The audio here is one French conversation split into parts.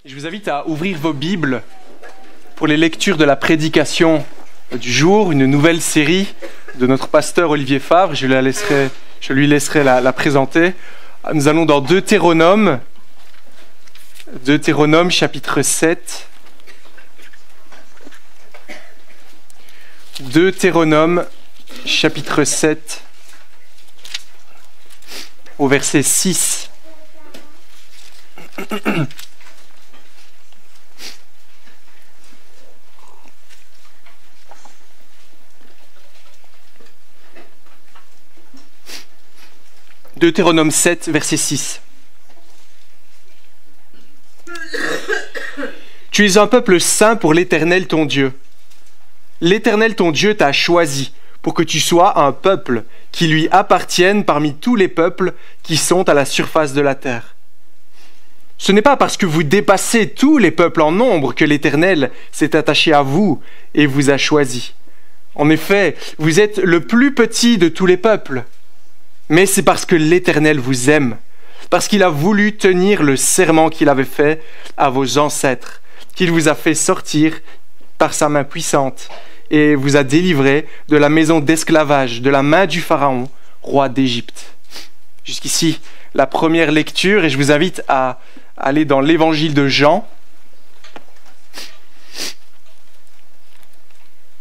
Je vous invite à ouvrir vos Bibles pour les lectures de la prédication du jour, une nouvelle série de notre pasteur Olivier Favre. Je lui laisserai la présenter. Nous allons dans Deutéronome chapitre 7. Deutéronome chapitre 7 au verset 6. Deutéronome 7, verset 6. Tu es un peuple saint pour l'Éternel ton Dieu. L'Éternel ton Dieu t'a choisi pour que tu sois un peuple qui lui appartienne parmi tous les peuples qui sont à la surface de la terre. Ce n'est pas parce que vous dépassez tous les peuples en nombre que l'Éternel s'est attaché à vous et vous a choisi. En effet, vous êtes le plus petit de tous les peuples. Mais c'est parce que l'Éternel vous aime, parce qu'il a voulu tenir le serment qu'il avait fait à vos ancêtres, qu'il vous a fait sortir par sa main puissante et vous a délivré de la maison d'esclavage, de la main du Pharaon, roi d'Égypte. Jusqu'ici, la première lecture, et je vous invite à aller dans l'évangile de Jean.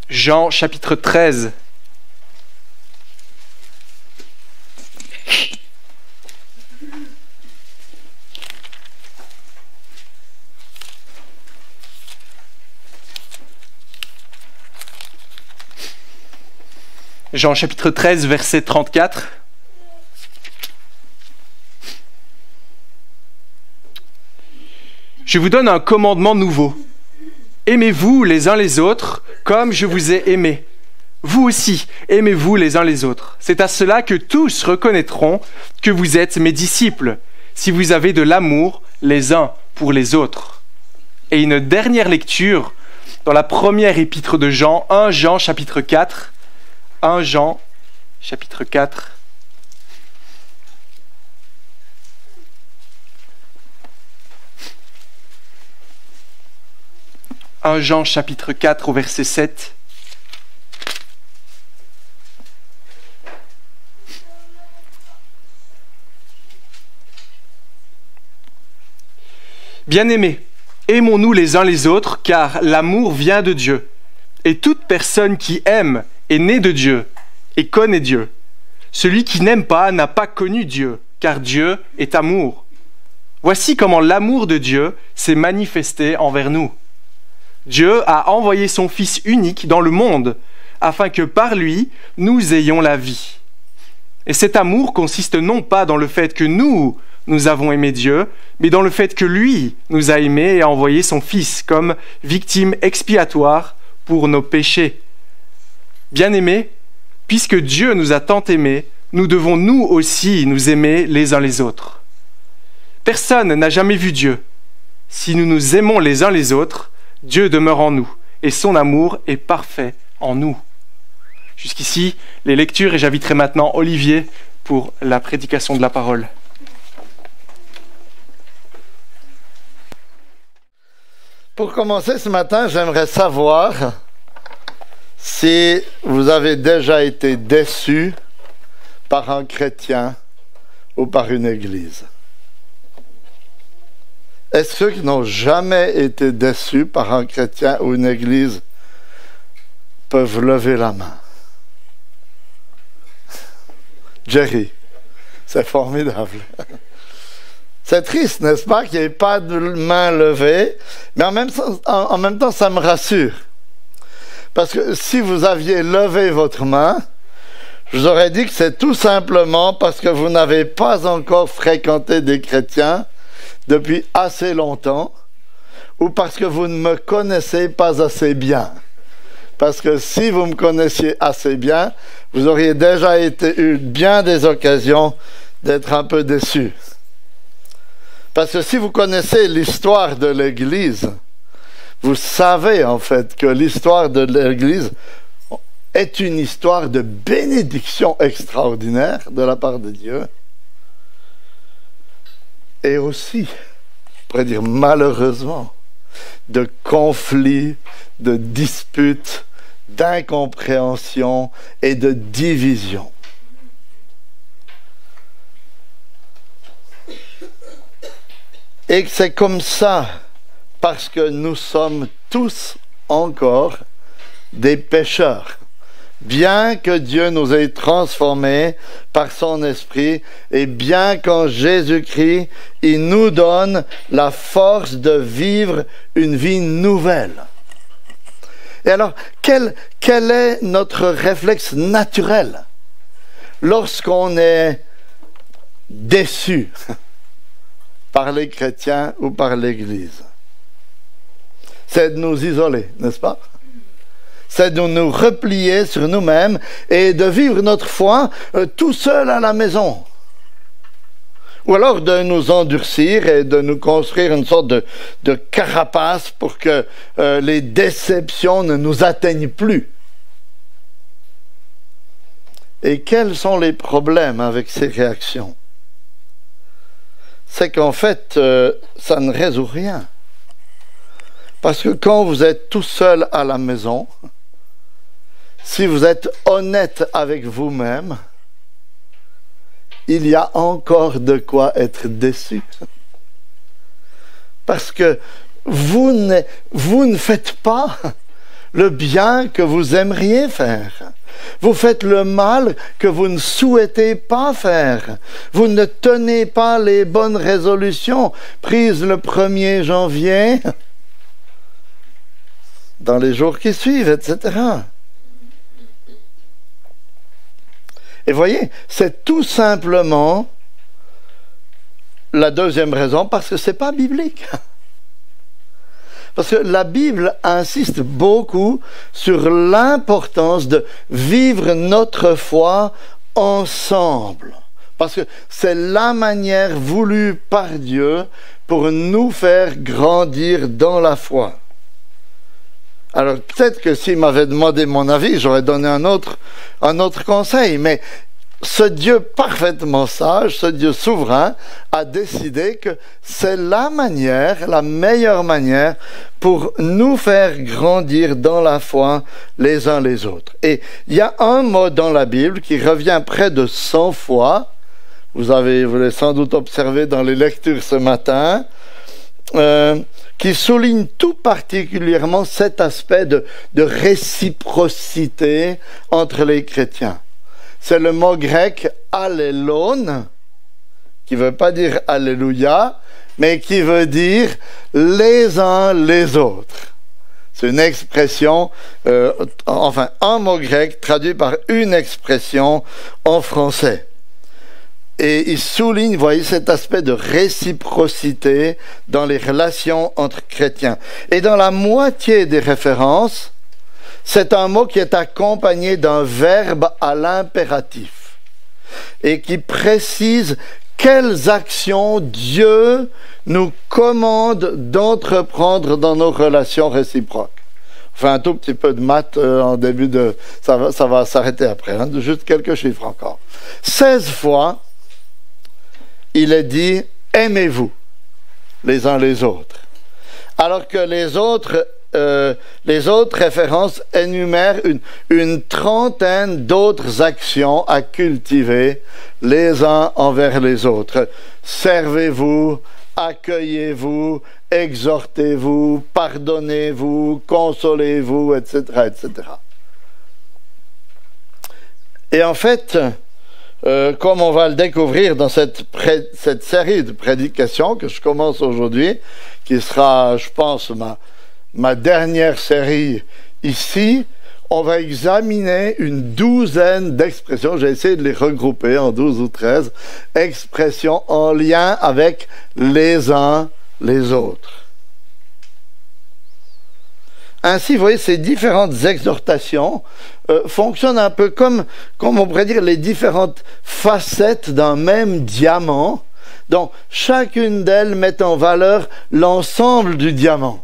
Jean chapitre 13. Jean chapitre 13, verset 34. Je vous donne un commandement nouveau. Aimez-vous les uns les autres comme je vous ai aimés. Vous aussi, aimez-vous les uns les autres. C'est à cela que tous reconnaîtront que vous êtes mes disciples, si vous avez de l'amour les uns pour les autres. Et une dernière lecture dans la première épître de Jean, 1 Jean chapitre 4. 1 Jean, chapitre 4. « 1 Jean, chapitre 4, au verset 7. « Bien-aimés, aimons-nous les uns les autres, car l'amour vient de Dieu. Et toute personne qui aime est né de Dieu et connaît Dieu. Celui qui n'aime pas n'a pas connu Dieu, car Dieu est amour. Voici comment l'amour de Dieu s'est manifesté envers nous. Dieu a envoyé son Fils unique dans le monde, afin que par lui, nous ayons la vie. Et cet amour consiste non pas dans le fait que nous avons aimé Dieu, mais dans le fait que lui nous a aimés et a envoyé son Fils comme victime expiatoire pour nos péchés. Bien-aimés, puisque Dieu nous a tant aimés, nous devons nous aussi nous aimer les uns les autres. Personne n'a jamais vu Dieu. Si nous nous aimons les uns les autres, Dieu demeure en nous, et son amour est parfait en nous. » Jusqu'ici, les lectures, et j'inviterai maintenant Olivier pour la prédication de la parole. Pour commencer ce matin, j'aimerais savoir si vous avez déjà été déçu par un chrétien ou par une église. Est-ce que ceux qui n'ont jamais été déçus par un chrétien ou une église peuvent lever la main? Jerry, c'est formidable. C'est triste, n'est-ce pas, qu'il n'y ait pas de main levée, mais en même temps, ça me rassure. Parce que si vous aviez levé votre main, je vous aurais dit que c'est tout simplement parce que vous n'avez pas encore fréquenté des chrétiens depuis assez longtemps, ou parce que vous ne me connaissez pas assez bien. Parce que si vous me connaissiez assez bien, vous auriez déjà eu bien des occasions d'être un peu déçus. Parce que si vous connaissez l'histoire de l'Église, vous savez en fait que l'histoire de l'Église est une histoire de bénédiction extraordinaire de la part de Dieu. Et aussi pourrait dire malheureusement, de conflits, de disputes, d'incompréhension et de division. Et que c'est comme ça, parce que nous sommes tous encore des pécheurs. Bien que Dieu nous ait transformés par son esprit, et bien qu'en Jésus-Christ, il nous donne la force de vivre une vie nouvelle. Et alors, quel est notre réflexe naturel lorsqu'on est déçu par les chrétiens ou par l'Église? C'est de nous isoler, n'est-ce pas? C'est de nous replier sur nous-mêmes et de vivre notre foi tout seul à la maison. Ou alors de nous endurcir et de nous construire une sorte de carapace pour que les déceptions ne nous atteignent plus. Et quels sont les problèmes avec ces réactions? C'est qu'en fait, ça ne résout rien. Parce que quand vous êtes tout seul à la maison, si vous êtes honnête avec vous-même, il y a encore de quoi être déçu. Parce que vous ne faites pas le bien que vous aimeriez faire. Vous faites le mal que vous ne souhaitez pas faire. Vous ne tenez pas les bonnes résolutions prises le 1er janvier, dans les jours qui suivent, etc. Et voyez, c'est tout simplement la deuxième raison, parce que ce n'est pas biblique. Parce que la Bible insiste beaucoup sur l'importance de vivre notre foi ensemble. Parce que c'est la manière voulue par Dieu pour nous faire grandir dans la foi. Alors peut-être que s'il m'avait demandé mon avis, j'aurais donné un autre conseil, mais ce Dieu parfaitement sage, ce Dieu souverain, a décidé que c'est la meilleure manière pour nous faire grandir dans la foi les uns les autres. Et il y a un mot dans la Bible qui revient près de 100 fois, vous l'avez sans doute observé dans les lectures ce matin, qui souligne tout particulièrement cet aspect de réciprocité entre les chrétiens. C'est le mot grec « allélon », qui ne veut pas dire « alléluia », mais qui veut dire « les uns les autres ». C'est une expression, un mot grec traduit par une expression en français. Et il souligne, voyez, cet aspect de réciprocité dans les relations entre chrétiens. Et dans la moitié des références, c'est un mot qui est accompagné d'un verbe à l'impératif et qui précise quelles actions Dieu nous commande d'entreprendre dans nos relations réciproques. Enfin, un tout petit peu de maths en début de... Ça va s'arrêter après, hein, juste quelques chiffres encore. 16 fois, il est dit « aimez-vous les uns les autres ». Alors que les autres références énumèrent une trentaine d'autres actions à cultiver les uns envers les autres. Servez-vous, accueillez-vous, exhortez-vous, pardonnez-vous, consolez-vous, etc., etc. Et en fait, comme on va le découvrir dans cette série de prédications que je commence aujourd'hui, qui sera, je pense, ma dernière série ici, on va examiner une douzaine d'expressions. J'ai essayé de les regrouper en 12 ou 13 expressions en lien avec les uns les autres. Ainsi, vous voyez, ces différentes exhortations fonctionnent un peu comme on pourrait dire les différentes facettes d'un même diamant, dont chacune d'elles met en valeur l'ensemble du diamant.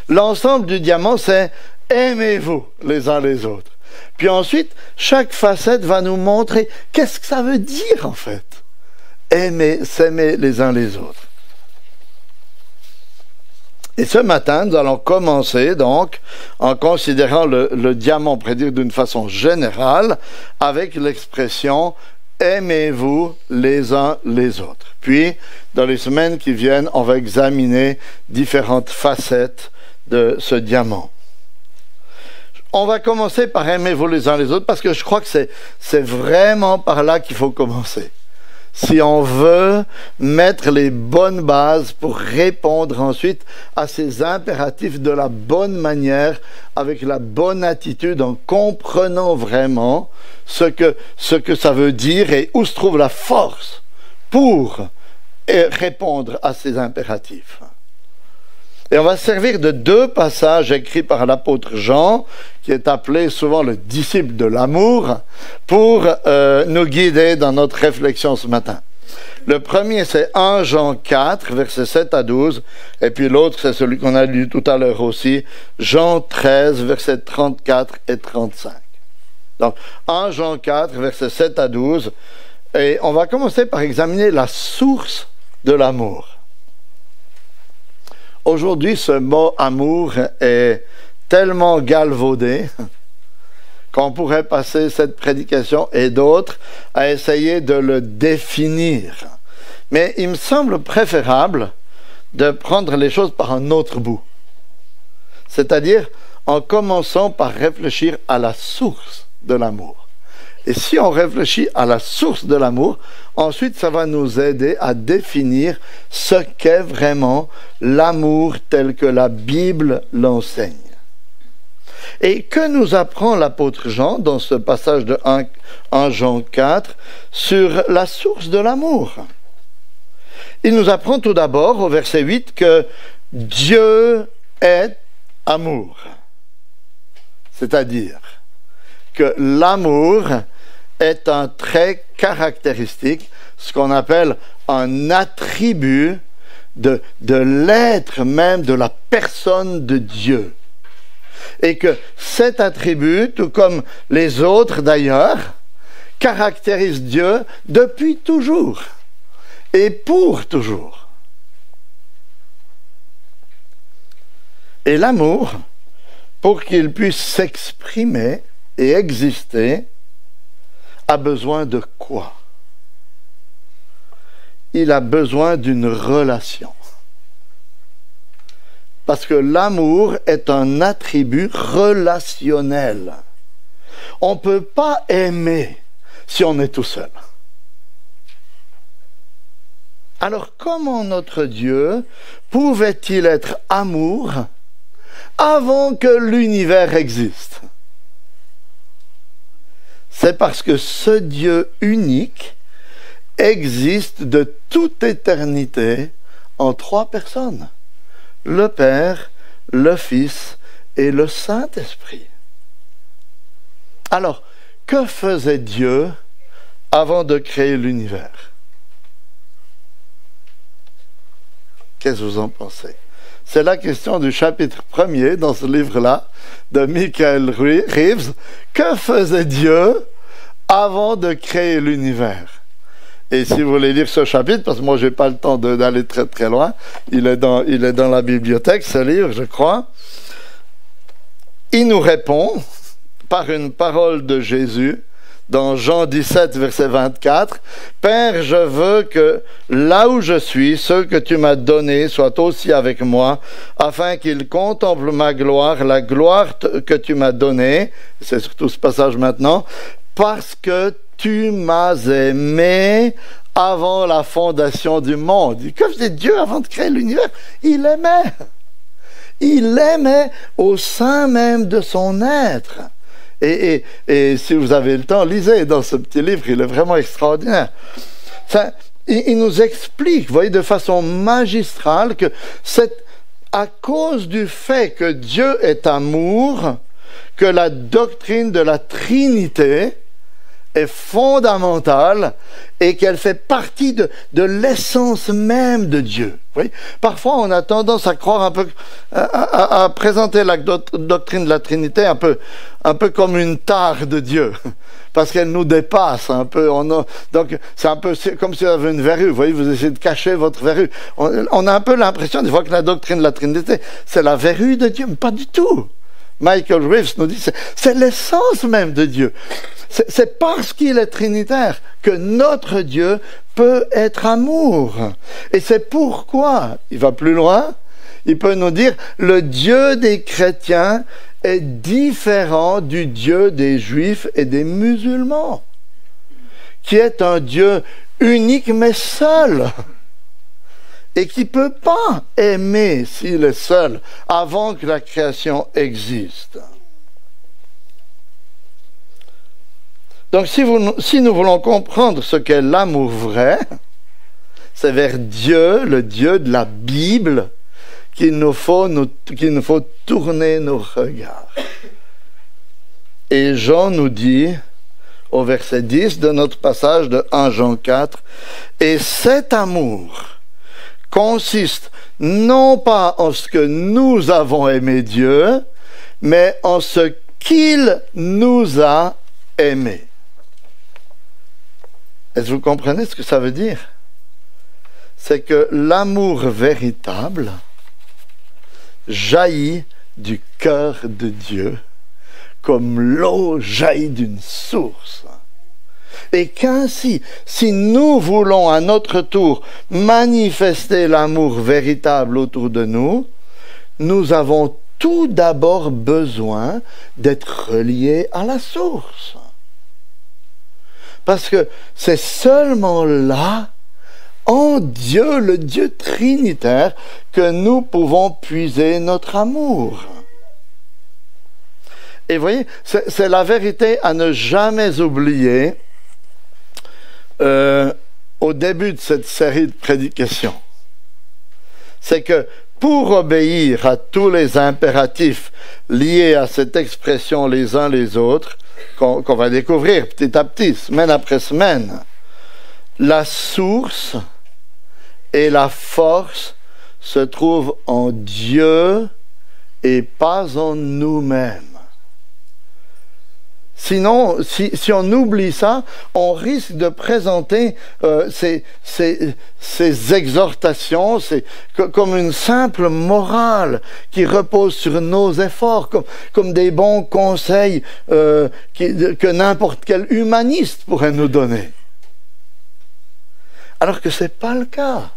L'ensemble du diamant, c'est « aimez-vous les uns les autres ». Puis ensuite, chaque facette va nous montrer qu'est-ce que ça veut dire en fait. Aimer, s'aimer les uns les autres. Et ce matin, nous allons commencer donc en considérant le diamant, on pourrait dire d'une façon générale, avec l'expression « aimez-vous les uns les autres ». Puis, dans les semaines qui viennent, on va examiner différentes facettes de ce diamant. On va commencer par « aimez-vous les uns les autres » parce que je crois que c'est vraiment par là qu'il faut commencer. Si on veut mettre les bonnes bases pour répondre ensuite à ces impératifs de la bonne manière, avec la bonne attitude, en comprenant vraiment ce que ça veut dire et où se trouve la force pour répondre à ces impératifs. Et on va se servir de deux passages écrits par l'apôtre Jean, qui est appelé souvent le disciple de l'amour, pour nous guider dans notre réflexion ce matin. Le premier, c'est 1 Jean 4, versets 7 à 12, et puis l'autre, c'est celui qu'on a lu tout à l'heure aussi, Jean 13, versets 34 et 35. Donc, 1 Jean 4, versets 7 à 12, et on va commencer par examiner la source de l'amour. Aujourd'hui, ce mot « amour » est tellement galvaudé qu'on pourrait passer cette prédication et d'autres à essayer de le définir. Mais il me semble préférable de prendre les choses par un autre bout. C'est-à-dire en commençant par réfléchir à la source de l'amour. Et si on réfléchit à la source de l'amour, ensuite ça va nous aider à définir ce qu'est vraiment l'amour tel que la Bible l'enseigne. Et que nous apprend l'apôtre Jean dans ce passage de 1 Jean 4 sur la source de l'amour? Il nous apprend tout d'abord au verset 8 que Dieu est amour. C'est-à-dire que l'amour est un trait caractéristique, ce qu'on appelle un attribut de l'être même, de la personne de Dieu. Et que cet attribut, tout comme les autres d'ailleurs, caractérise Dieu depuis toujours et pour toujours. Et l'amour, pour qu'il puisse s'exprimer et exister, a besoin de quoi? Il a besoin d'une relation. Parce que l'amour est un attribut relationnel. On ne peut pas aimer si on est tout seul. Alors comment notre Dieu pouvait-il être amour avant que l'univers existe? C'est parce que ce Dieu unique existe de toute éternité en trois personnes. Le Père, le Fils et le Saint-Esprit. Alors, que faisait Dieu avant de créer l'univers? Qu'est-ce que vous en pensez? C'est la question du chapitre 1er dans ce livre-là de Michael Reeves. Que faisait Dieu avant de créer l'univers? Et si vous voulez lire ce chapitre, parce que moi je n'ai pas le temps d'aller très très loin, il est dans la bibliothèque, ce livre, je crois. Il nous répond par une parole de Jésus dans Jean 17, verset 24. « Père, je veux que là où je suis, ceux que tu m'as donnés soient aussi avec moi, afin qu'ils contemplent ma gloire, la gloire que tu m'as donnée. » C'est surtout ce passage maintenant. « Parce que tu m'as aimé avant la fondation du monde. » Que faisait Dieu avant de créer l'univers? Il aimait. Il aimait au sein même de son être. Et si vous avez le temps, lisez dans ce petit livre, il est vraiment extraordinaire. Il nous explique, vous voyez, de façon magistrale que c'est à cause du fait que Dieu est amour que la doctrine de la Trinité est fondamentale et qu'elle fait partie de l'essence même de Dieu. Oui. Parfois, on a tendance à croire un peu, à présenter la doctrine de la Trinité un peu comme une tare de Dieu, parce qu'elle nous dépasse un peu. Donc, c'est un peu comme si on avait une verrue. Vous voyez, vous essayez de cacher votre verrue. On a un peu l'impression, des fois, que la doctrine de la Trinité, c'est la verrue de Dieu, mais pas du tout. Michael Reeves nous dit, c'est l'essence même de Dieu. C'est parce qu'il est trinitaire que notre Dieu peut être amour. Et c'est pourquoi, il va plus loin, il peut nous dire, le Dieu des chrétiens est différent du Dieu des juifs et des musulmans, qui est un Dieu unique mais seul, et qui ne peut pas aimer s'il est seul avant que la création existe. Donc si nous voulons comprendre ce qu'est l'amour vrai, c'est vers Dieu, le Dieu de la Bible, qu'il nous faut tourner nos regards. Et Jean nous dit, au verset 10 de notre passage de 1 Jean 4, « Et cet amour consiste non pas en ce que nous avons aimé Dieu, mais en ce qu'il nous a aimés. » Est-ce que vous comprenez ce que ça veut dire? C'est que l'amour véritable jaillit du cœur de Dieu comme l'eau jaillit d'une source. Et qu'ainsi, si nous voulons à notre tour manifester l'amour véritable autour de nous, nous avons tout d'abord besoin d'être reliés à la source. Parce que c'est seulement là, en Dieu, le Dieu trinitaire, que nous pouvons puiser notre amour. Et vous voyez, c'est la vérité à ne jamais oublier au début de cette série de prédications. C'est que pour obéir à tous les impératifs liés à cette expression les uns les autres, qu'on va découvrir petit à petit, semaine après semaine, la source et la force se trouvent en Dieu et pas en nous-mêmes. Sinon, si on oublie ça, on risque de présenter ces exhortations comme une simple morale qui repose sur nos efforts, comme des bons conseils que n'importe quel humaniste pourrait nous donner. Alors que ce n'est pas le cas.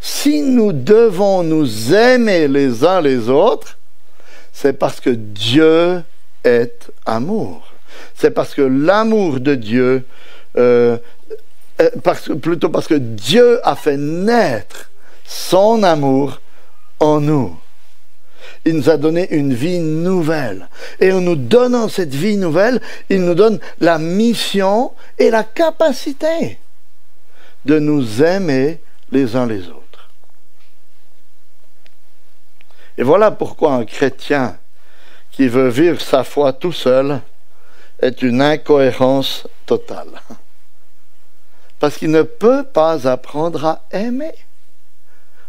Si nous devons nous aimer les uns les autres, c'est parce que Dieu est amour. C'est parce que l'amour de Dieu, plutôt parce que Dieu a fait naître son amour en nous. Il nous a donné une vie nouvelle. Et en nous donnant cette vie nouvelle, il nous donne la mission et la capacité de nous aimer les uns les autres. Et voilà pourquoi un chrétien qui veut vivre sa foi tout seul est une incohérence totale. Parce qu'il ne peut pas apprendre à aimer.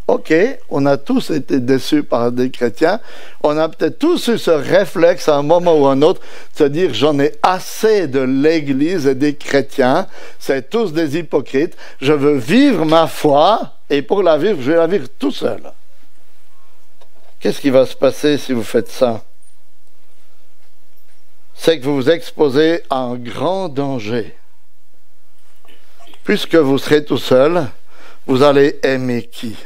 Ok, on a tous été déçus par des chrétiens, on a peut-être tous eu ce réflexe à un moment ou à un autre, de se dire j'en ai assez de l'Église et des chrétiens, c'est tous des hypocrites, je veux vivre ma foi, et pour la vivre, je vais la vivre tout seul. Qu'est-ce qui va se passer si vous faites ça? C'est que vous vous exposez à un grand danger. Puisque vous serez tout seul, vous allez aimer qui?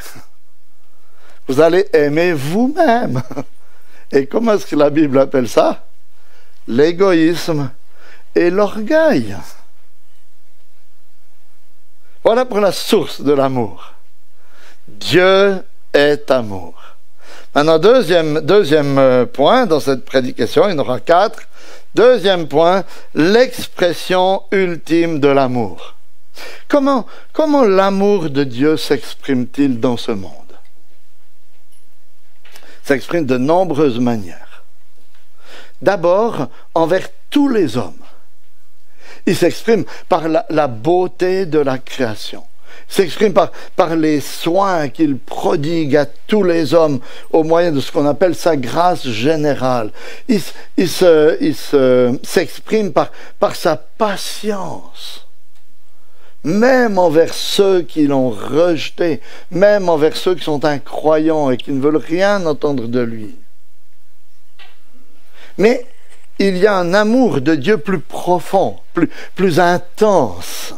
Vous allez aimer vous-même. Et comment est-ce que la Bible appelle ça? L'égoïsme et l'orgueil. Voilà pour la source de l'amour. Dieu est amour. Maintenant, deuxième point dans cette prédication, il y en aura 4. Deuxième point, l'expression ultime de l'amour. Comment l'amour de Dieu s'exprime-t-il dans ce monde? S'exprime de nombreuses manières. D'abord, envers tous les hommes. Il s'exprime par la beauté de la création. Il s'exprime par les soins qu'il prodigue à tous les hommes au moyen de ce qu'on appelle sa grâce générale. Il s'exprime par sa patience. Même envers ceux qui l'ont rejeté, même envers ceux qui sont incroyants et qui ne veulent rien entendre de lui. Mais il y a un amour de Dieu plus profond, plus intense.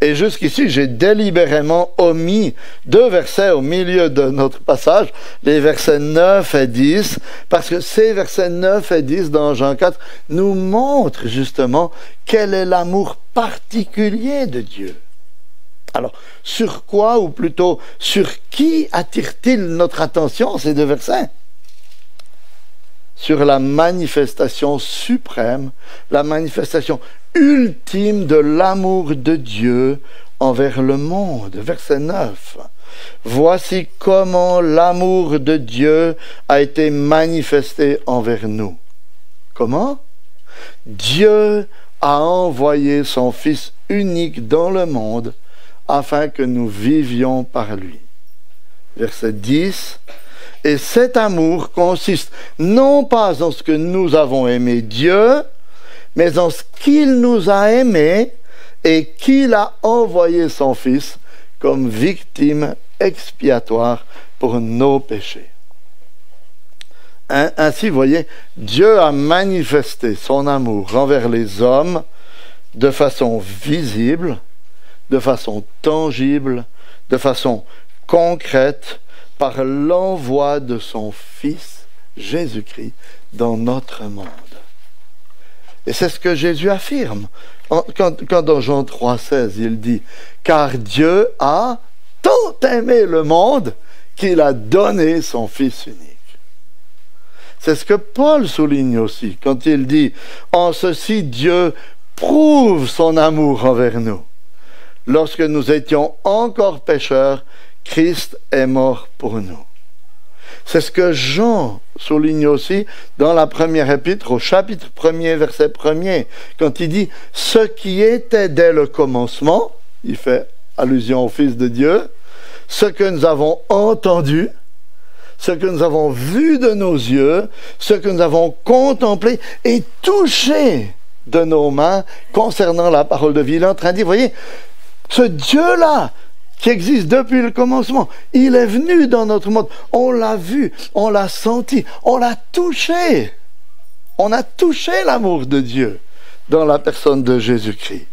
Et jusqu'ici, j'ai délibérément omis 2 versets au milieu de notre passage, les versets 9 et 10, parce que ces versets 9 et 10 dans Jean 4 nous montrent justement quel est l'amour particulier de Dieu. Alors, sur quoi, ou plutôt sur qui attire-t-il notre attention, ces 2 versets ? Sur la manifestation suprême, la manifestation ultime de l'amour de Dieu envers le monde. Verset 9. Voici comment l'amour de Dieu a été manifesté envers nous. Comment ? Dieu a envoyé son Fils unique dans le monde afin que nous vivions par lui. Verset 10. Et cet amour consiste non pas en ce que nous avons aimé Dieu, mais en ce qu'il nous a aimés et qu'il a envoyé son Fils comme victime expiatoire pour nos péchés. Ainsi, vous voyez, Dieu a manifesté son amour envers les hommes de façon visible, de façon tangible, de façon concrète, par l'envoi de son Fils, Jésus-Christ, dans notre monde. Et c'est ce que Jésus affirme. Quand dans Jean 3,16, il dit « Car Dieu a tant aimé le monde qu'il a donné son Fils unique. » C'est ce que Paul souligne aussi, quand il dit « En ceci, Dieu prouve son amour envers nous. Lorsque nous étions encore pécheurs, Christ est mort pour nous. » C'est ce que Jean souligne aussi dans la première épître, au chapitre 1er, verset 1er, quand il dit « Ce qui était dès le commencement », il fait allusion au Fils de Dieu, « ce que nous avons entendu, ce que nous avons vu de nos yeux, ce que nous avons contemplé et touché de nos mains concernant la parole de vie. » Il est en train de dire, vous voyez, ce Dieu-là, qui existe depuis le commencement, il est venu dans notre monde. On l'a vu, on l'a senti, on l'a touché. On a touché l'amour de Dieu dans la personne de Jésus-Christ.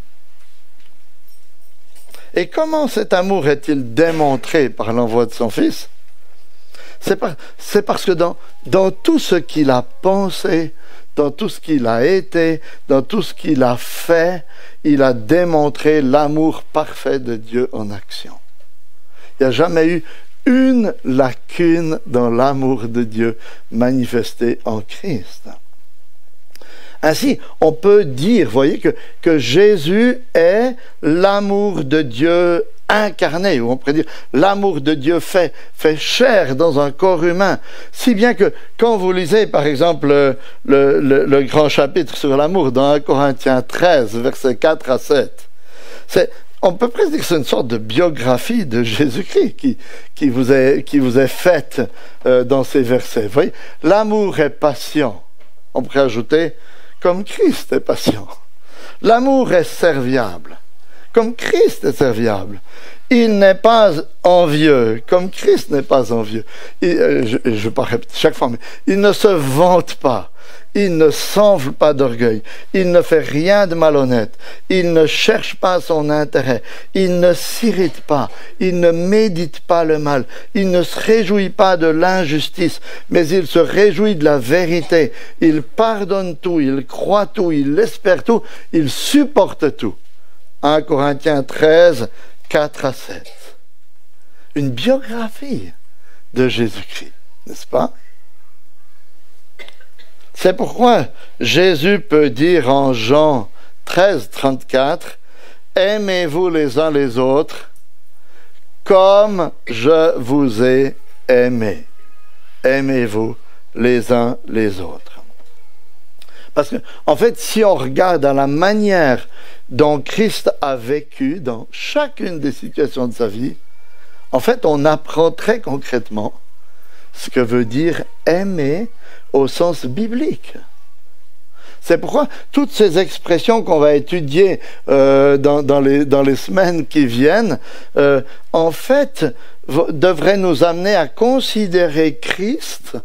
Et comment cet amour est-il démontré par l'envoi de son Fils ? C'est parce que dans tout ce qu'il a pensé, dans tout ce qu'il a été, dans tout ce qu'il a fait, il a démontré l'amour parfait de Dieu en action. Il n'y a jamais eu une lacune dans l'amour de Dieu manifesté en Christ. Ainsi, on peut dire, voyez, que Jésus est l'amour de Dieu incarné, ou on pourrait dire l'amour de Dieu fait chair dans un corps humain, si bien que quand vous lisez par exemple le grand chapitre sur l'amour dans 1 Corinthiens 13, versets 4 à 7, on peut presque dire que c'est une sorte de biographie de Jésus-Christ qui vous est faite dans ces versets. Vous voyez, l'amour est patient, on pourrait ajouter comme Christ est patient. L'amour est serviable, comme Christ est serviable. Il n'est pas envieux, comme Christ n'est pas envieux. Je ne vais pas répéter chaque fois, mais il ne se vante pas. Il ne s'enfle pas d'orgueil. Il ne fait rien de malhonnête. Il ne cherche pas son intérêt. Il ne s'irrite pas. Il ne médite pas le mal. Il ne se réjouit pas de l'injustice, mais il se réjouit de la vérité. Il pardonne tout. Il croit tout. Il espère tout. Il supporte tout. 1 Corinthiens 13, 4 à 7. Une biographie de Jésus-Christ, n'est-ce pas? C'est pourquoi Jésus peut dire en Jean 13, 34, « Aimez-vous les uns les autres comme je vous ai aimé. Aimez-vous les uns les autres. » Parce que, en fait, si on regarde à la manière dont Christ a vécu dans chacune des situations de sa vie, en fait, on apprend très concrètement ce que veut dire aimer au sens biblique. C'est pourquoi toutes ces expressions qu'on va étudier dans les semaines qui viennent, en fait, devraient nous amener à considérer Christ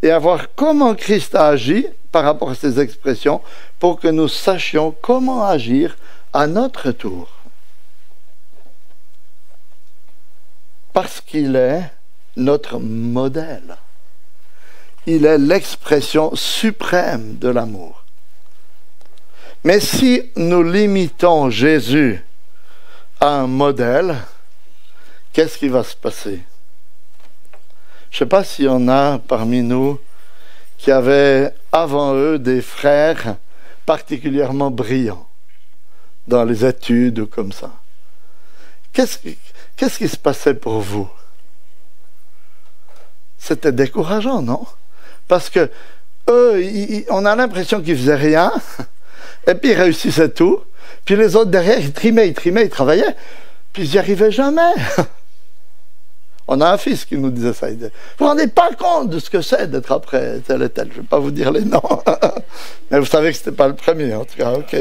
et à voir comment Christ a agi par rapport à ces expressions pour que nous sachions comment agir à notre tour. Parce qu'il est notre modèle. Il est l'expression suprême de l'amour. Mais si nous limitons Jésus à un modèle, qu'est-ce qui va se passer? Je ne sais pas s'il y en a parmi nous qui avaient avant eux des frères particulièrement brillants dans les études ou comme ça. Qu'est-ce qui se passait pour vous? C'était décourageant, non? Parce que eux, on a l'impression qu'ils faisaient rien, et puis ils réussissaient tout, puis les autres derrière, ils trimaient, ils travaillaient, puis ils n'y arrivaient jamais. On a un fils qui nous disait ça. Il disait, vous ne vous rendez pas compte de ce que c'est d'être après tel et tel. Je ne vais pas vous dire les noms. Mais vous savez que ce n'était pas le premier, en tout cas. Ok.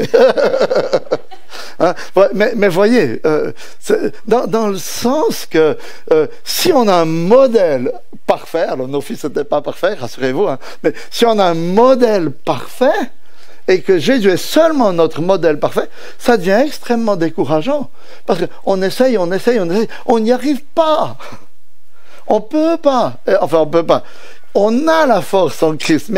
Hein? Mais voyez, dans le sens que si on a un modèle parfait, alors nos fils n'étaient pas parfaits, rassurez-vous, hein, mais si on a un modèle parfait, et que Jésus est seulement notre modèle parfait, ça devient extrêmement décourageant. Parce qu'on essaye, on n'y arrive pas. On peut pas. Enfin, on peut pas. On a la force en Christ,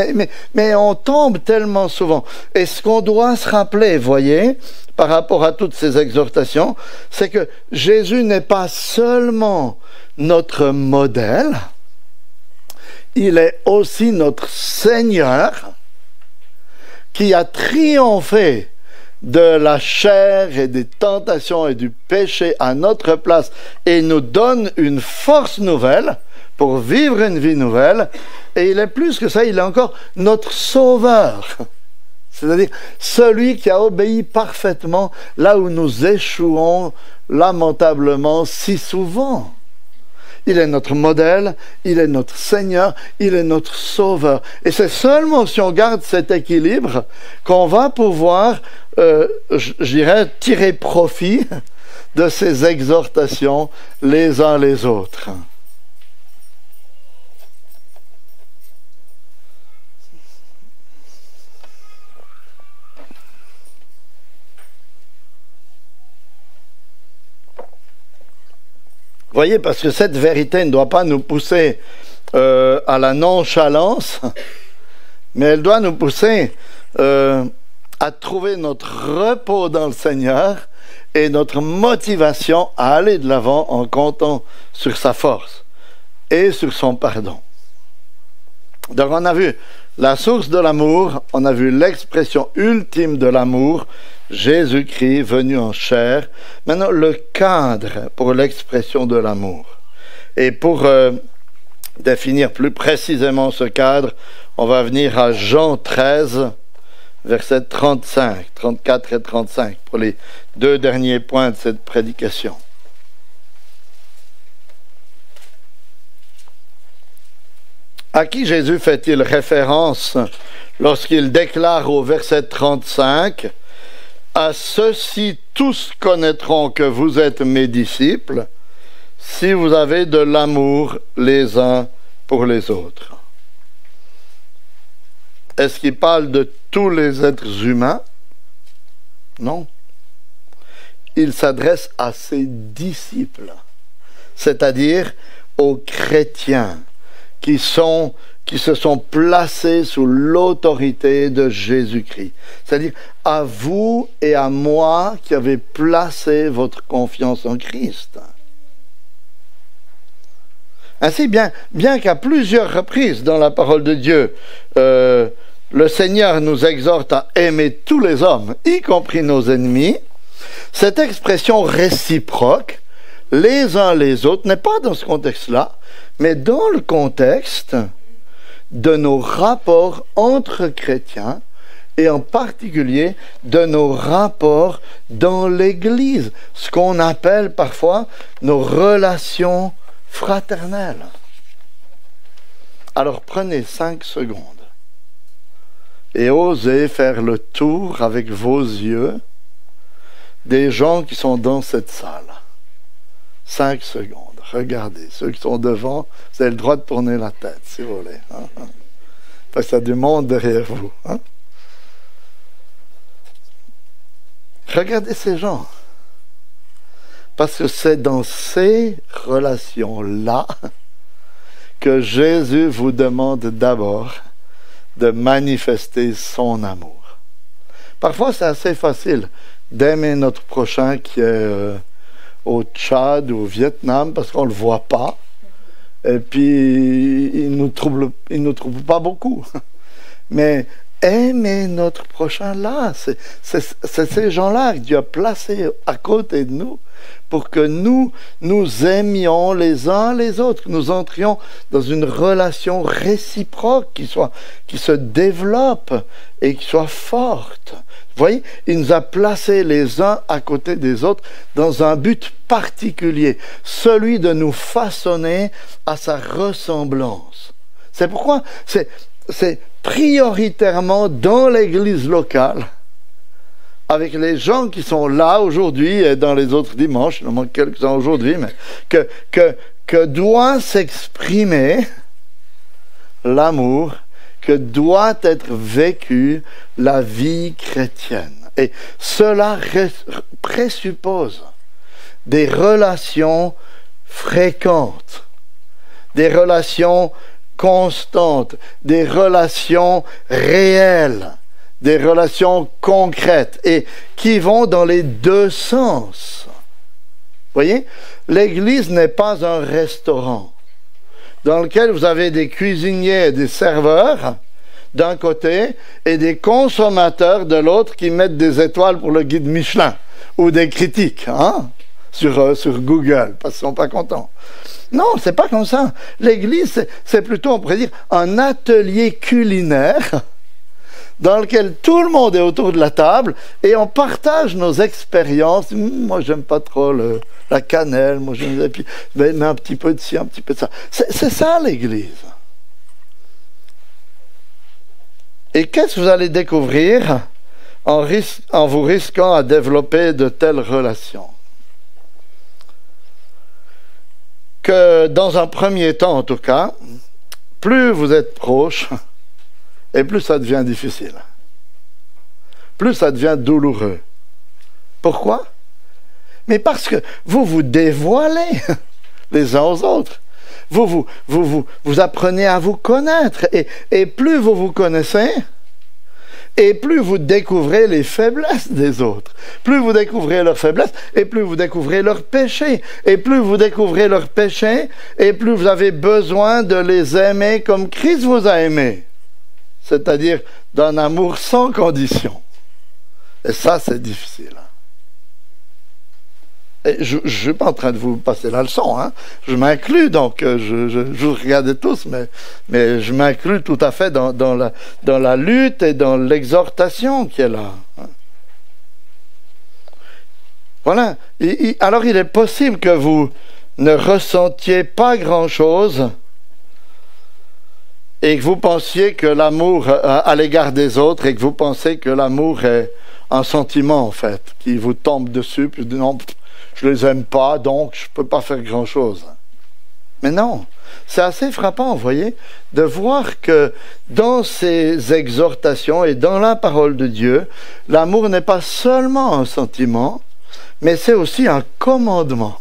mais on tombe tellement souvent. Et ce qu'on doit se rappeler, voyez, par rapport à toutes ces exhortations, c'est que Jésus n'est pas seulement notre modèle, il est aussi notre Seigneur qui a triomphé de la chair et des tentations et du péché à notre place et nous donne une force nouvelle pour vivre une vie nouvelle. Et il est plus que ça, il est encore notre sauveur. C'est-à-dire celui qui a obéi parfaitement là où nous échouons lamentablement si souvent. Il est notre modèle, il est notre Seigneur, il est notre Sauveur. Et c'est seulement si on garde cet équilibre qu'on va pouvoir, je dirais, tirer profit de ces exhortations les uns les autres. Voyez, parce que cette vérité ne doit pas nous pousser à la nonchalance, mais elle doit nous pousser à trouver notre repos dans le Seigneur et notre motivation à aller de l'avant en comptant sur sa force et sur son pardon. Donc on a vu la source de l'amour, on a vu l'expression ultime de l'amour, Jésus-Christ venu en chair. Maintenant, le cadre pour l'expression de l'amour. Et pour définir plus précisément ce cadre, on va venir à Jean 13, versets 35, 34 et 35, pour les deux derniers points de cette prédication. À qui Jésus fait-il référence lorsqu'il déclare au verset 35 « À ceux-ci tous connaîtront que vous êtes mes disciples, si vous avez de l'amour les uns pour les autres. » Est-ce qu'il parle de tous les êtres humains? Non. Il s'adresse à ses disciples, c'est-à-dire aux chrétiens qui se sont placés sous l'autorité de Jésus-Christ. C'est-à-dire à vous et à moi qui avez placé votre confiance en Christ. Ainsi, bien qu'à plusieurs reprises dans la parole de Dieu, le Seigneur nous exhorte à aimer tous les hommes, y compris nos ennemis, cette expression réciproque, les uns les autres, n'est pas dans ce contexte-là, mais dans le contexte de nos rapports entre chrétiens, et en particulier de nos rapports dans l'Église, ce qu'on appelle parfois nos relations fraternelles. Alors prenez 5 secondes et osez faire le tour avec vos yeux des gens qui sont dans cette salle. 5 secondes. Regardez, ceux qui sont devant, vous avez le droit de tourner la tête, si vous voulez. Parce que ça a du monde derrière vous. Regardez ces gens. Parce que c'est dans ces relations-là que Jésus vous demande d'abord de manifester son amour. Parfois, c'est assez facile d'aimer notre prochain qui est au Tchad ou au Vietnam parce qu'on ne le voit pas. Et puis, il nous trouble pas beaucoup. Mais aimer notre prochain là, c'est ces gens-là que Dieu a placés à côté de nous pour que nous aimions les uns les autres, que nous entrions dans une relation réciproque qui se développe et qui soit forte. Vous voyez, il nous a placés les uns à côté des autres dans un but particulier, celui de nous façonner à sa ressemblance. C'est pourquoi c'est prioritairement dans l'église locale, avec les gens qui sont là aujourd'hui et dans les autres dimanches, il en manque quelques-uns aujourd'hui, mais que doit s'exprimer l'amour, que doit être vécue la vie chrétienne. Et cela présuppose des relations fréquentes, des relations constantes, des relations réelles, des relations concrètes et qui vont dans les deux sens. Vous voyez, l'Église n'est pas un restaurant dans lequel vous avez des cuisiniers et des serveurs d'un côté et des consommateurs de l'autre qui mettent des étoiles pour le guide Michelin ou des critiques sur Google parce qu'ils ne sont pas contents. Non, c'est pas comme ça. L'Église, c'est plutôt, on pourrait dire, un atelier culinaire dans lequel tout le monde est autour de la table et on partage nos expériences. Moi, j'aime pas trop la cannelle, moi, j'aime mais un petit peu de ci, un petit peu de ça. C'est ça, l'Église. Et qu'est-ce que vous allez découvrir en vous risquant à développer de telles relations? Que dans un premier temps, en tout cas, plus vous êtes proche, et plus ça devient difficile. Plus ça devient douloureux. Pourquoi? Mais parce que vous vous dévoilez les uns aux autres. Vous apprenez à vous connaître. Et plus vous vous connaissez, et plus vous découvrez les faiblesses des autres. Plus vous découvrez leurs faiblesses, et plus vous découvrez leurs péchés. Et plus vous découvrez leurs péchés, et plus vous avez besoin de les aimer comme Christ vous a aimé. C'est-à-dire d'un amour sans condition. Et ça, c'est difficile. Et je ne suis pas en train de vous passer la leçon. Je m'inclus, donc je vous regardez tous, mais je m'inclus tout à fait dans la lutte et dans l'exhortation qui est là. Voilà. Alors, il est possible que vous ne ressentiez pas grand-chose et que vous pensiez que l'amour à l'égard des autres et que vous pensez que l'amour est un sentiment, en fait, qui vous tombe dessus, puis non, je les aime pas, donc je peux pas faire grand-chose. Mais non, c'est assez frappant, vous voyez, de voir que dans ces exhortations et dans la parole de Dieu, l'amour n'est pas seulement un sentiment, mais c'est aussi un commandement.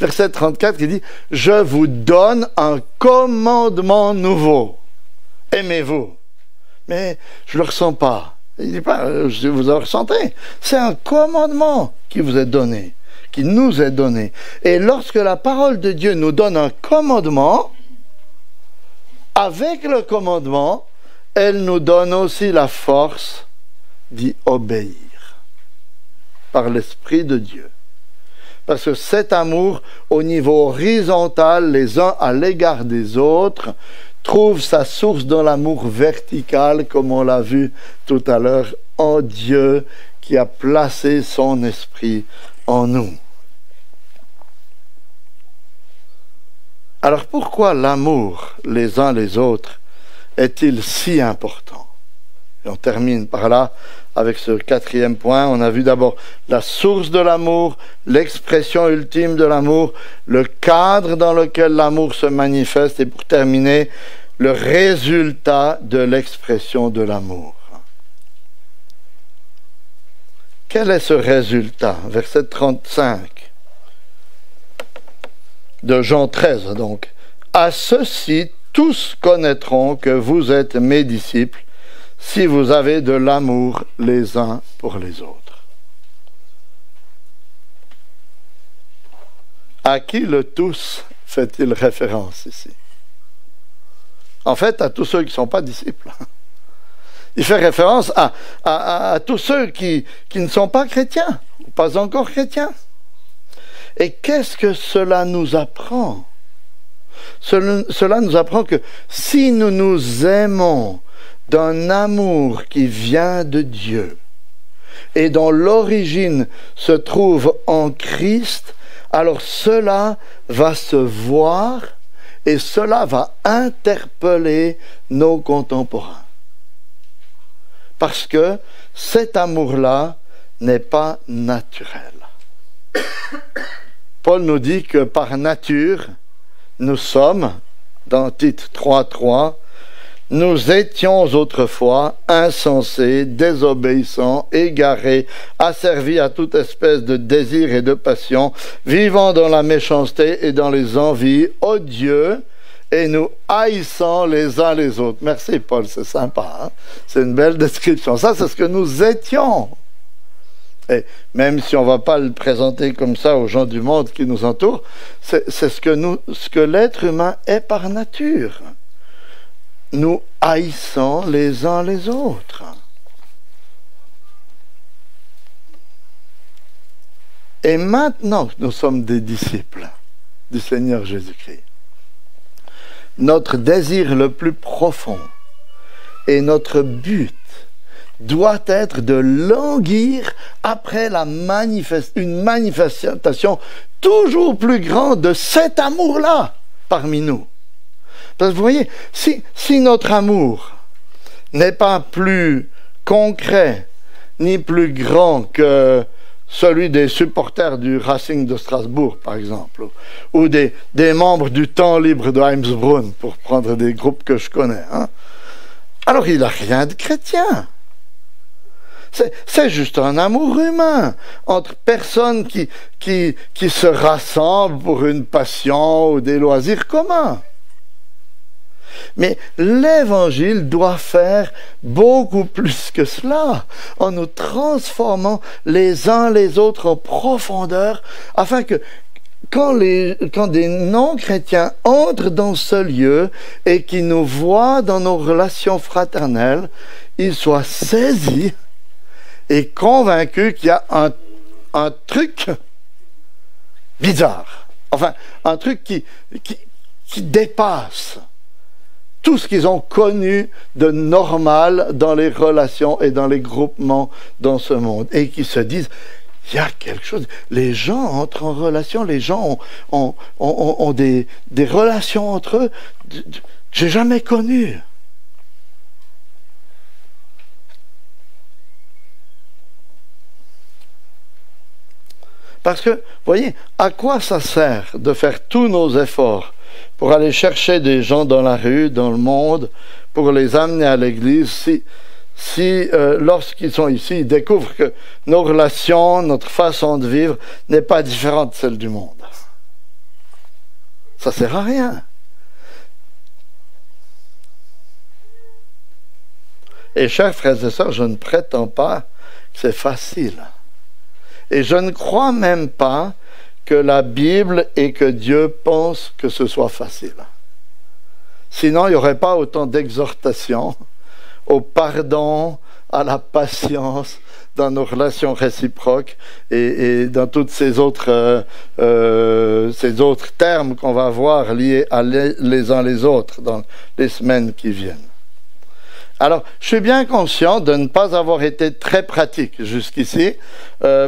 Verset 34 qui dit « Je vous donne un commandement nouveau. Aimez-vous. » Mais je ne le ressens pas. Il ne dit pas « Vous le ressentez. » C'est un commandement qui vous est donné, qui nous est donné. Et lorsque la parole de Dieu nous donne un commandement, avec le commandement, elle nous donne aussi la force d'y obéir par l'Esprit de Dieu. Parce que cet amour, au niveau horizontal, les uns à l'égard des autres, trouve sa source dans l'amour vertical, comme on l'a vu tout à l'heure, en Dieu qui a placé son esprit en nous. Alors pourquoi l'amour les uns les autres est-il si important? Et on termine par là avec ce 4e point. On a vu d'abord la source de l'amour, l'expression ultime de l'amour, le cadre dans lequel l'amour se manifeste et pour terminer, le résultat de l'expression de l'amour. Quel est ce résultat? Verset 35 de Jean 13 donc. À ceci, tous connaîtront que vous êtes mes disciples si vous avez de l'amour les uns pour les autres. À qui le tous fait-il référence ici? En fait, à tous ceux qui ne sont pas disciples. Il fait référence à tous ceux qui ne sont pas chrétiens, ou pas encore chrétiens. Et qu'est-ce que cela nous apprend? Cela nous apprend que si nous nous aimons d'un amour qui vient de Dieu et dont l'origine se trouve en Christ, alors cela va se voir et cela va interpeller nos contemporains. Parce que cet amour-là n'est pas naturel. Paul nous dit que par nature, nous sommes, dans Tite 3.3, nous étions autrefois insensés, désobéissants, égarés, asservis à toute espèce de désir et de passion, vivant dans la méchanceté et dans les envies, odieux, et nous haïssant les uns les autres. Merci Paul, c'est sympa, hein? C'est une belle description. Ça, c'est ce que nous étions. Et même si on ne va pas le présenter comme ça aux gens du monde qui nous entourent, c'est ce que l'être humain est par nature. Nous haïssons les uns les autres. Et maintenant que nous sommes des disciples du Seigneur Jésus-Christ, notre désir le plus profond et notre but doit être de languir après une manifestation toujours plus grande de cet amour-là parmi nous. Parce que vous voyez, si notre amour n'est pas plus concret ni plus grand que celui des supporters du Racing de Strasbourg, par exemple, ou des membres du temps libre de Heimsbrunn, pour prendre des groupes que je connais, hein, alors il n'a rien de chrétien. C'est juste un amour humain entre personnes qui se rassemblent pour une passion ou des loisirs communs. Mais l'Évangile doit faire beaucoup plus que cela, en nous transformant les uns les autres en profondeur, afin que quand des non-chrétiens entrent dans ce lieu et qu'ils nous voient dans nos relations fraternelles, ils soient saisis et convaincus qu'il y a un truc bizarre, enfin un truc qui dépasse tout ce qu'ils ont connu de normal dans les relations et dans les groupements dans ce monde. Et qui se disent, il y a quelque chose. Les gens entrent en relation, les gens ont des relations entre eux que j'ai jamais connues. Parce que, vous voyez, à quoi ça sert de faire tous nos efforts pour aller chercher des gens dans la rue, dans le monde, pour les amener à l'église, si lorsqu'ils sont ici, ils découvrent que nos relations, notre façon de vivre n'est pas différente de celle du monde. Ça ne sert à rien. Et chers frères et sœurs, je ne prétends pas que c'est facile. Et je ne crois même pas que la Bible et que Dieu pensent que ce soit facile. Sinon, il n'y aurait pas autant d'exhortations au pardon, à la patience, dans nos relations réciproques et dans tous ces autres termes qu'on va voir liés à les uns les autres dans les semaines qui viennent. Alors, je suis bien conscient de ne pas avoir été très pratique jusqu'ici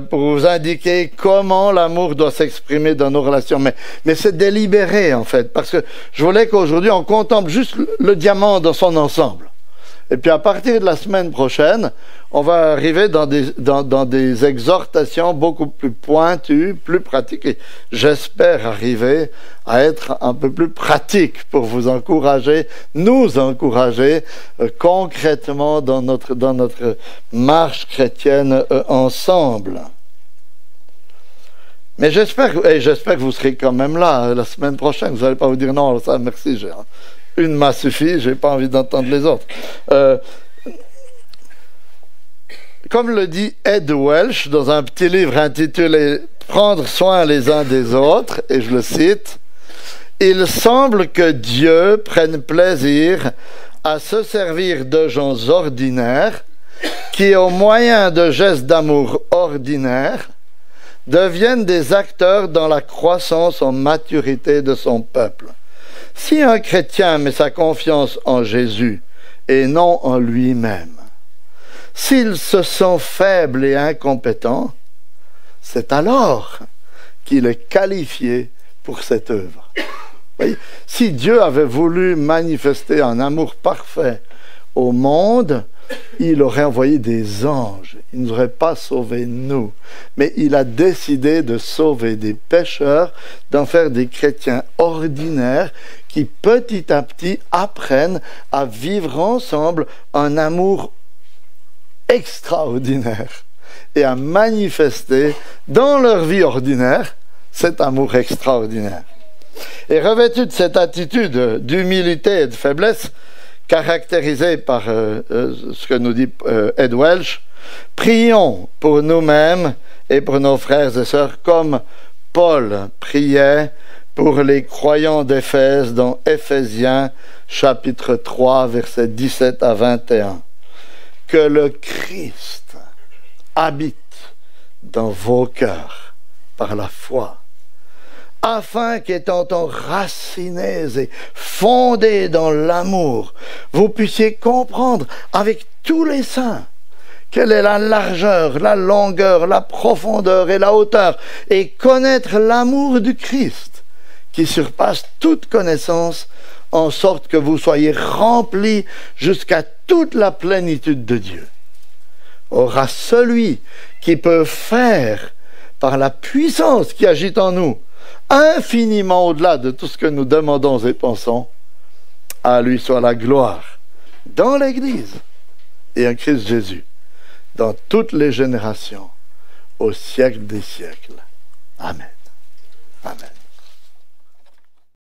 pour vous indiquer comment l'amour doit s'exprimer dans nos relations. Mais c'est délibéré, en fait, parce que je voulais qu'aujourd'hui, on contemple juste le diamant dans son ensemble. Et puis, à partir de la semaine prochaine, on va arriver dans des exhortations beaucoup plus pointues, plus pratiques. Et j'espère arriver à être un peu plus pratique pour vous encourager, nous encourager concrètement dans notre marche chrétienne ensemble. Mais j'espère que vous serez quand même là la semaine prochaine. Vous n'allez pas vous dire non, ça merci, une m'a suffi, je n'ai pas envie d'entendre les autres. Comme le dit Ed Welch dans un petit livre intitulé « Prendre soin les uns des autres », et je le cite, « Il semble que Dieu prenne plaisir à se servir de gens ordinaires qui, au moyen de gestes d'amour ordinaires, deviennent des acteurs dans la croissance en maturité de son peuple. Si un chrétien met sa confiance en Jésus et non en lui-même, s'il se sent faible et incompétent, c'est alors qu'il est qualifié pour cette œuvre. Voyez, si Dieu avait voulu manifester un amour parfait au monde, il aurait envoyé des anges. Il ne nous aurait pas sauvés nous. Mais il a décidé de sauver des pécheurs, d'en faire des chrétiens ordinaires qui petit à petit apprennent à vivre ensemble un amour extraordinaire et à manifester dans leur vie ordinaire cet amour extraordinaire. Et revêtu de cette attitude d'humilité et de faiblesse, caractérisée par ce que nous dit Ed Welch, prions pour nous-mêmes et pour nos frères et sœurs comme Paul priait pour les croyants d'Éphèse dans Éphésiens chapitre 3 versets 17 à 21. Que le Christ habite dans vos cœurs par la foi, afin qu'étant enracinés et fondés dans l'amour, vous puissiez comprendre avec tous les saints quelle est la largeur, la longueur, la profondeur et la hauteur, et connaître l'amour du Christ qui surpasse toute connaissance, en sorte que vous soyez remplis jusqu'à toute la plénitude de Dieu. Aura celui qui peut faire, par la puissance qui agit en nous, infiniment au-delà de tout ce que nous demandons et pensons, à lui soit la gloire dans l'Église et en Christ Jésus, dans toutes les générations, au siècle des siècles. Amen. Amen.